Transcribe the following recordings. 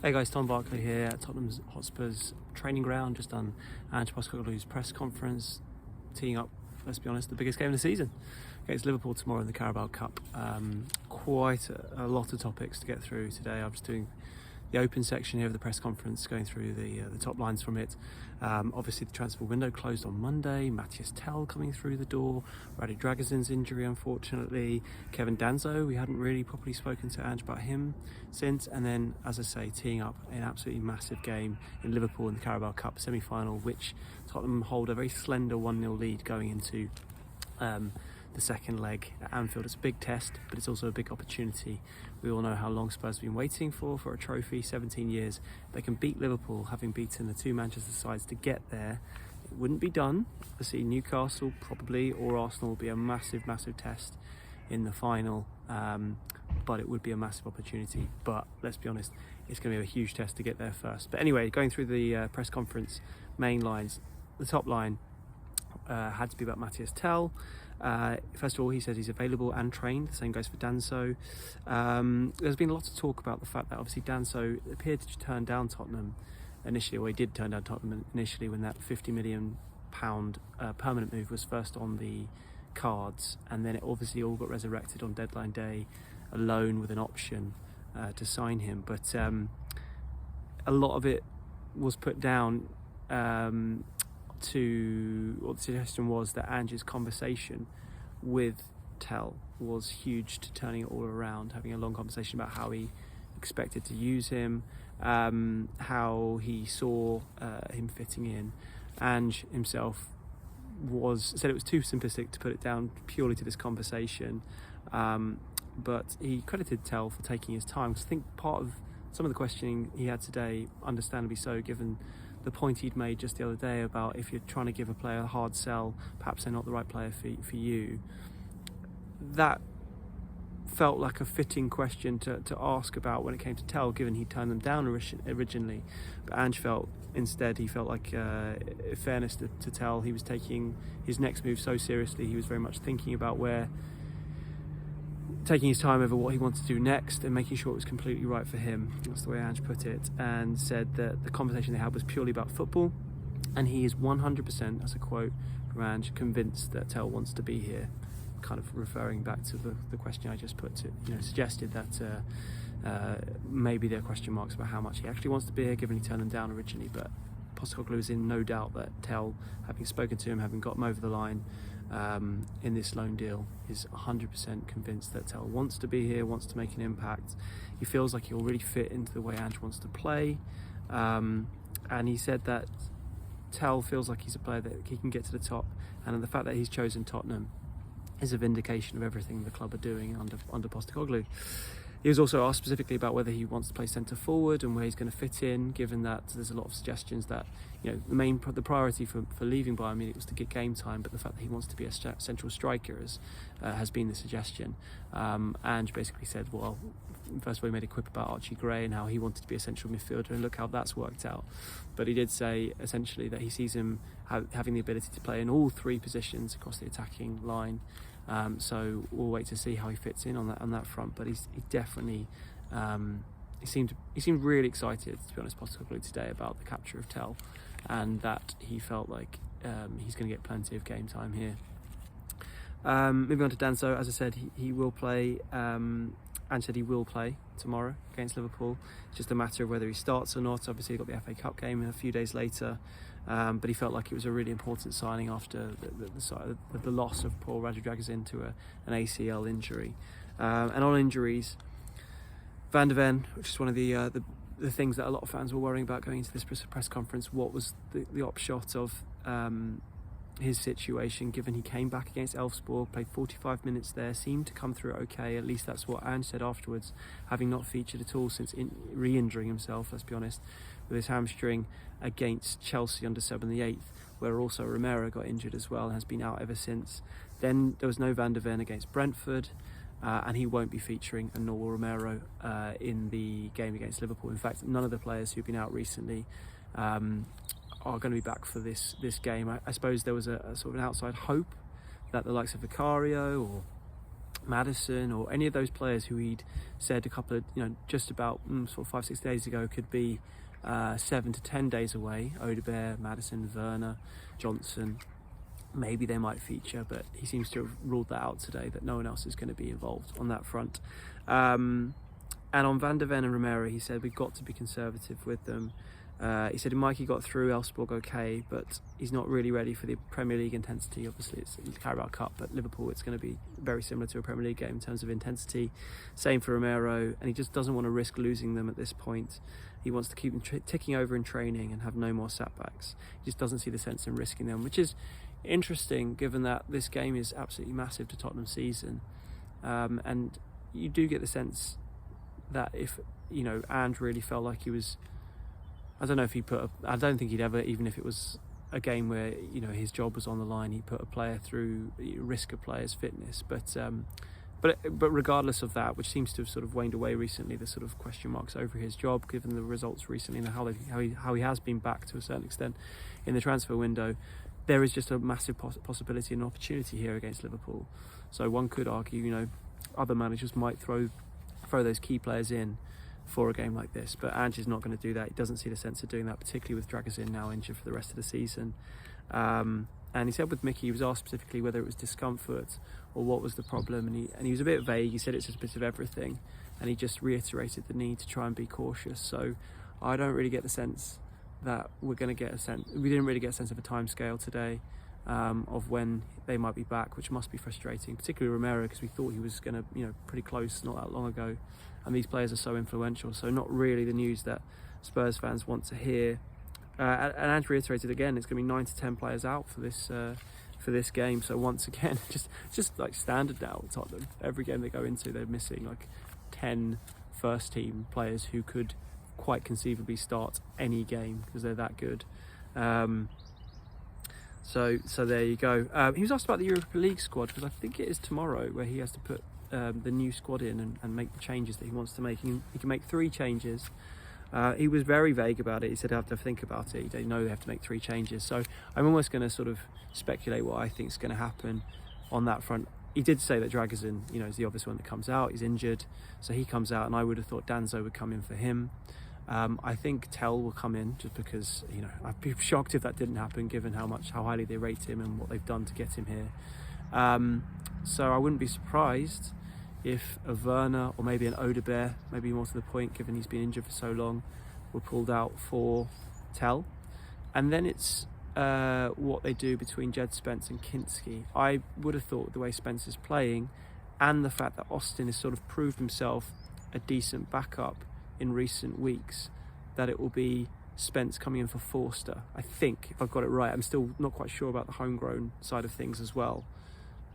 Hey guys, Tom Barclay here at Tottenham Hotspur's training ground. Just done Ange Postecoglou's press conference, teeing up, let's be honest, the biggest game of the season against Liverpool tomorrow in the Carabao Cup. Quite a lot of topics to get through today. I'm just doing the open section here of the press conference, going through the top lines from it. Obviously the transfer window closed on Monday. Mathys Tel coming through the door. Radu Draguzin's injury, unfortunately. Kevin Danso, we hadn't really properly spoken to Ange about him since. And then, as I say, teeing up an absolutely massive game in Liverpool in the Carabao Cup semi-final, which Tottenham hold a very slender 1-0 lead going into the second leg at Anfield. It's a big test, but it's also a big opportunity. We all know how long Spurs have been waiting for a trophy, 17 years. They can beat Liverpool, having beaten the two Manchester sides to get there. It wouldn't be done. I see Newcastle probably, or Arsenal will be a massive, massive test in the final, but it would be a massive opportunity. But let's be honest, it's going to be a huge test to get there first. But anyway, going through the press conference main lines, the top line had to be about Mathys Tel. First of all, he says he's available and trained. The same goes for Danso. There's been a lot of talk about the fact that obviously Danso appeared to turn down Tottenham initially, or he did turn down Tottenham initially when that £50 million permanent move was first on the cards, and then it obviously all got resurrected on deadline day, a loan with an option to sign him. But a lot of it was put down to what the suggestion was that Ange's conversation with Tel was huge to turning it all around, having a long conversation about how he expected to use him, how he saw him fitting in. Ange himself said it was too simplistic to put it down purely to this conversation, but he credited Tel for taking his time, because I think part of some of the questioning he had today, understandably so, given the point he'd made just the other day about if you're trying to give a player a hard sell, perhaps they're not the right player for you. That felt like a fitting question to ask about when it came to Tel, given he'd turned them down originally. But Ange felt like, in fairness to Tel, he was taking his next move so seriously. He was very much thinking about taking his time over what he wanted to do next and making sure it was completely right for him. That's the way Ange put it, and said that the conversation they had was purely about football, and he is 100%, that's a quote from Ange, convinced that Tel wants to be here, kind of referring back to the question I just put to, suggested that maybe there are question marks about how much he actually wants to be here, given he turned them down originally. But Postecoglou is in no doubt that Tel, having spoken to him, having got him over the line in this loan deal, is 100% convinced that Tel wants to be here, wants to make an impact. He feels like he'll really fit into the way Ange wants to play, and he said that Tel feels like he's a player that he can get to the top, and the fact that he's chosen Tottenham is a vindication of everything the club are doing under Postecoglou. He was also asked specifically about whether he wants to play centre forward and where he's going to fit in, given that there's a lot of suggestions that the priority for leaving Bayern Munich was to get game time, but the fact that he wants to be a central striker has been the suggestion. Ange basically said, well, first of all, he made a quip about Archie Gray and how he wanted to be a central midfielder, and look how that's worked out. But he did say essentially that he sees him having the ability to play in all three positions across the attacking line. So we'll wait to see how he fits in on that front. But he definitely he seemed really excited, to be honest, Postecoglou, today about the capture of Tel, and that he felt like he's going to get plenty of game time here. Moving on to Danso, as I said, he will play. Ange said he will play tomorrow against Liverpool. It's just a matter of whether he starts or not. Obviously, he got the FA Cup game a few days later. But he felt like it was a really important signing after the loss of poor Radu Draguzin to an ACL injury. And on injuries, Van de Ven, which is one of the things that a lot of fans were worrying about going into this press conference, what was the upshot of his situation, given he came back against Elfsborg, played 45 minutes there, seemed to come through okay. At least that's what Ange said afterwards, having not featured at all since re-injuring himself, let's be honest, with his hamstring against Chelsea on December the 8th, where also Romero got injured as well and has been out ever since. Then there was no Van de Ven against Brentford, and he won't be featuring, and nor will Romero in the game against Liverpool. In fact, none of the players who've been out recently are going to be back for this game. I suppose there was a sort of an outside hope that the likes of Vicario Maddison or any of those players who he'd said a couple of, just about sort of 5-6 days ago could be 7 to 10 days away. Odegaard, Maddison, Werner, Johnson, maybe they might feature, but he seems to have ruled that out today, that no one else is going to be involved on that front. And on Van de Ven and Romero, he said we've got to be conservative with them. He said Micky got through Elfsborg okay, but he's not really ready for the Premier League intensity. Obviously it's the Carabao Cup, but Liverpool, it's going to be very similar to a Premier League game in terms of intensity. Same for Romero, and he just doesn't want to risk losing them at this point. He wants to keep them ticking over in training and have no more setbacks. He just doesn't see the sense in risking them, which is interesting given that this game is absolutely massive to Tottenham's season. And you do get the sense that if, Ange really felt like he was, I don't know if he I don't think he'd ever, even if it was a game where, his job was on the line, he put a player through risk a player's fitness. But regardless of that, which seems to have sort of waned away recently, the sort of question marks over his job, given the results recently and how he has been back to a certain extent in the transfer window, there is just a massive possibility and opportunity here against Liverpool. So one could argue, other managers might throw those key players in for a game like this, but Ange is not going to do that. He doesn't see the sense of doing that, particularly with Dragozin now injured for the rest of the season. And he said with Micky, he was asked specifically whether it was discomfort or what was the problem, and he was a bit vague. He said it's just a bit of everything, and he just reiterated the need to try and be cautious. So I don't really get the sense that we didn't really get a sense of a timescale today of when they might be back, which must be frustrating, particularly Romero, because we thought he was going to, pretty close not that long ago, and these players are so influential. So not really the news that Spurs fans want to hear. And Ange reiterated again, it's going to be 9 to 10 players out for this game. So once again, just like standard now at Tottenham. Every game they go into, they're missing like 10 first team players who could quite conceivably start any game because they're that good. So there you go. He was asked about the Europa League squad, because I think it is tomorrow where he has to put the new squad in and make the changes that he wants to make. He can make 3 changes. He was very vague about it. He said, I have to think about it. They know they have to make 3 changes. So I'm almost going to sort of speculate what I think is going to happen on that front. He did say that Dragozin, is the obvious one that comes out. He's injured, so he comes out, and I would have thought Danso would come in for him. I think Tel will come in just because, I'd be shocked if that didn't happen, given how highly they rate him and what they've done to get him here. So I wouldn't be surprised if a Werner or maybe an Odegaard, maybe more to the point, given he's been injured for so long, were pulled out for Tel. And then it's what they do between Jed Spence and Kinski. I would have thought the way Spence is playing and the fact that Austin has sort of proved himself a decent backup in recent weeks, that it will be Spence coming in for Forster. I think, if I've got it right. I'm still not quite sure about the homegrown side of things as well,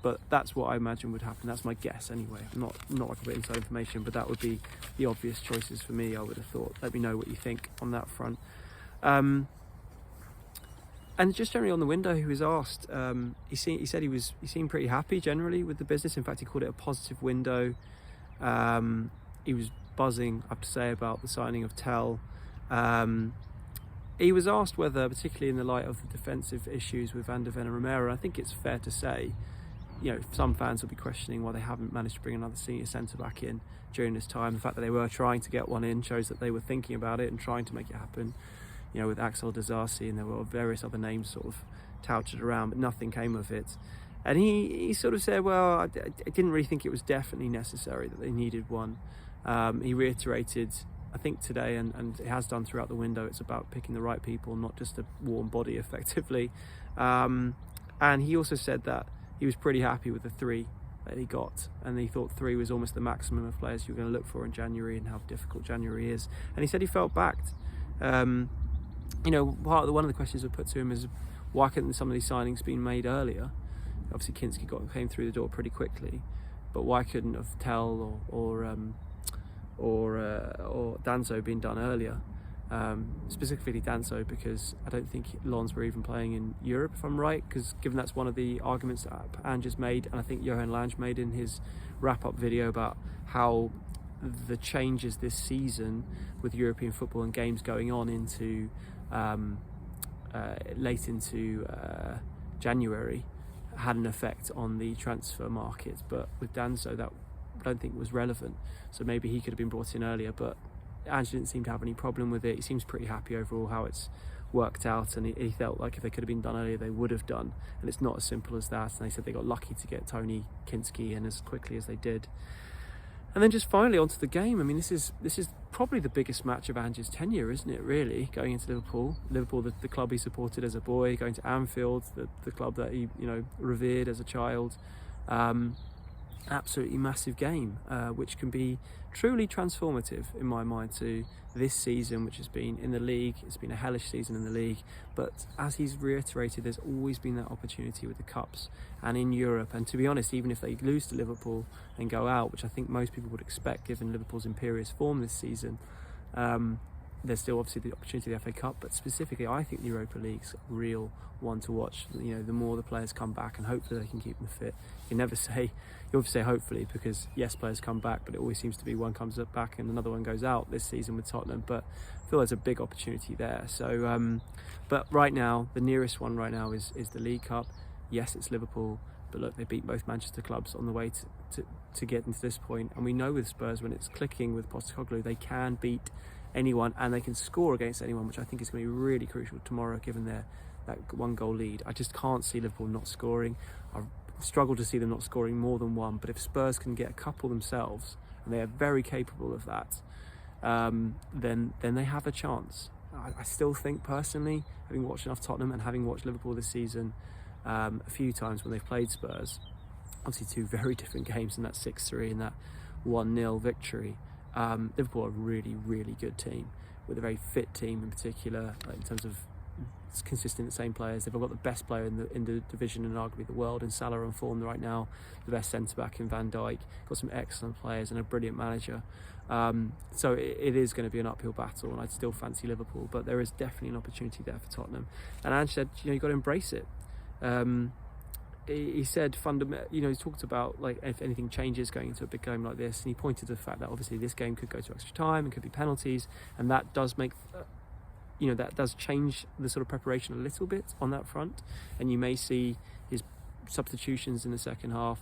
but that's what I imagine would happen. That's my guess anyway. I'm not like a bit inside information, but that would be the obvious choices for me, I would have thought. Let me know what you think on that front. And just generally on the window, he was asked, he said he seemed pretty happy generally with the business. In fact, he called it a positive window. He was buzzing, I have to say, about the signing of Tel. He was asked whether, particularly in the light of the defensive issues with Van de Ven and Romero, I think it's fair to say, some fans will be questioning why they haven't managed to bring another senior centre-back in during this time. The fact that they were trying to get one in shows that they were thinking about it and trying to make it happen, with Axel Disasi, and there were various other names sort of touted around, but nothing came of it. And he sort of said, well, I didn't really think it was definitely necessary that they needed one. He reiterated, I think today, and it has done throughout the window, it's about picking the right people, not just a warm body effectively. And he also said that he was pretty happy with the 3 that he got, and he thought 3 was almost the maximum of players you were going to look for in January, and how difficult January is. And he said he felt backed. One of the questions I put to him is, why couldn't some of these signings been made earlier? Obviously Kinski came through the door pretty quickly, but why couldn't have Tel or Danso been done earlier? Specifically Danso, because I don't think Lons were even playing in Europe, if I'm right, because given that's one of the arguments that Ange has made, and I think Johan Lange made in his wrap-up video about how the changes this season with European football and games going on into late into January had an effect on the transfer market. But with Danso, that I don't think was relevant. So maybe he could have been brought in earlier, but Ange didn't seem to have any problem with it. He seems pretty happy overall how it's worked out, and he felt like if they could have been done earlier, they would have done. And it's not as simple as that. And they said they got lucky to get Tony Kinski in as quickly as they did. And then just finally onto the game. I mean, this is probably the biggest match of Ange's tenure, isn't it? Really, going into Liverpool, the club he supported as a boy, going to Anfield, the club that he revered as a child. Absolutely massive game, which can be truly transformative in my mind to this season, which has been in the league. It's been a hellish season in the league, but as he's reiterated, there's always been that opportunity with the cups and in Europe. And to be honest, even if they lose to Liverpool and go out, which I think most people would expect given Liverpool's imperious form this season, there's still obviously the opportunity of the FA Cup, but specifically I think the Europa League's a real one to watch. The more the players come back, and hopefully they can keep them fit. You always say hopefully, because yes, players come back, but it always seems to be one comes back and another one goes out this season with Tottenham. But I feel there's a big opportunity there. So, but right now, the nearest one right now is the League Cup. Yes, it's Liverpool, but look, they beat both Manchester clubs on the way to get into this point. And we know with Spurs, when it's clicking with Postecoglou, they can beat anyone and they can score against anyone, which I think is going to be really crucial tomorrow given that 1-goal lead. I just can't see Liverpool not scoring. I struggle to see them not scoring more than one, but if Spurs can get a couple themselves, and they are very capable of that, then they have a chance. I still think personally, having watched enough Tottenham and having watched Liverpool this season a few times when they've played Spurs, obviously two very different games, in that 6-3 and that 1-0 victory. Liverpool are a really, really good team, with a very fit team in particular, in terms of consistent, the same players. They've got the best player in the division and arguably the world in Salah on form right now, the best centre-back in Van Dijk, got some excellent players and a brilliant manager. So it is going to be an uphill battle, and I'd still fancy Liverpool, but there is definitely an opportunity there for Tottenham. And Ange said, you've got to embrace it. He said he talked about like if anything changes going into a big game like this, and he pointed to the fact that obviously this game could go to extra time and could be penalties, and that does make that does change the sort of preparation a little bit on that front, and you may see his substitutions in the second half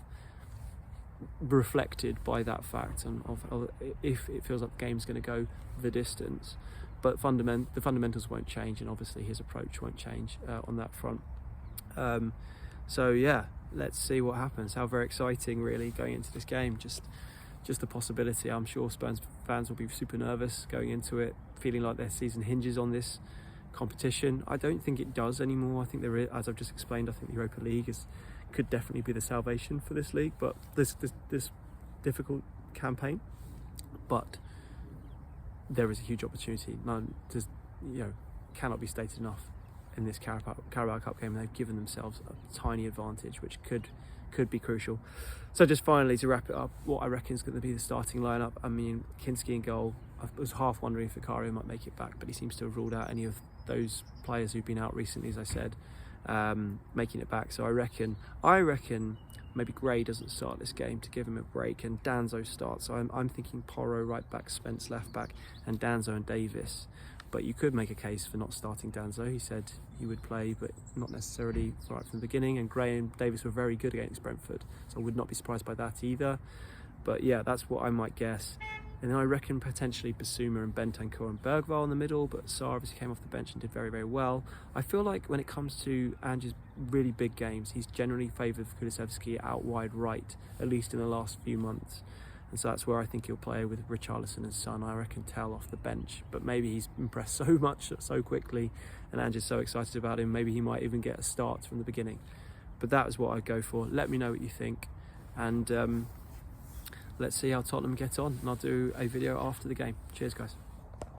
reflected by that fact, and of if it feels like the game's going to go the distance. But the fundamentals won't change, and obviously his approach won't change on that front. So yeah, let's see what happens. How very exciting really going into this game. Just the possibility. I'm sure Spurs fans will be super nervous going into it, feeling like their season hinges on this competition. I don't think it does anymore. I think there is, as I've just explained, I think the Europa League could definitely be the salvation for this league, but this difficult campaign. But there is a huge opportunity. Cannot be stated enough. In this Carabao Cup game, they've given themselves a tiny advantage, which could be crucial. So just finally, to wrap it up, what I reckon is going to be the starting lineup. I mean, Kinski in goal. I was half wondering if Vicario might make it back, but he seems to have ruled out any of those players who've been out recently, as I said, making it back. So I reckon maybe Gray doesn't start this game to give him a break, and Danso starts. So I'm thinking Porro right back, Spence left back, and Danso and Davis. But you could make a case for not starting Danso. He said he would play, but not necessarily right from the beginning. And Gray and Davis were very good against Brentford, so I would not be surprised by that either. But yeah, that's what I might guess. And then I reckon potentially Basuma and Bentancur and Bergvall in the middle, but Sarr obviously came off the bench and did very, very well. I feel like when it comes to Ange's really big games, he's generally favoured Kulusevski out wide right, at least in the last few months. And so that's where I think he'll play with Richarlison and Son. I reckon Tel off the bench, but maybe he's impressed so much so quickly, and Ange's so excited about him, maybe he might even get a start from the beginning. But that is what I'd go for. Let me know what you think, and let's see how Tottenham get on, and I'll do a video after the game. Cheers, guys.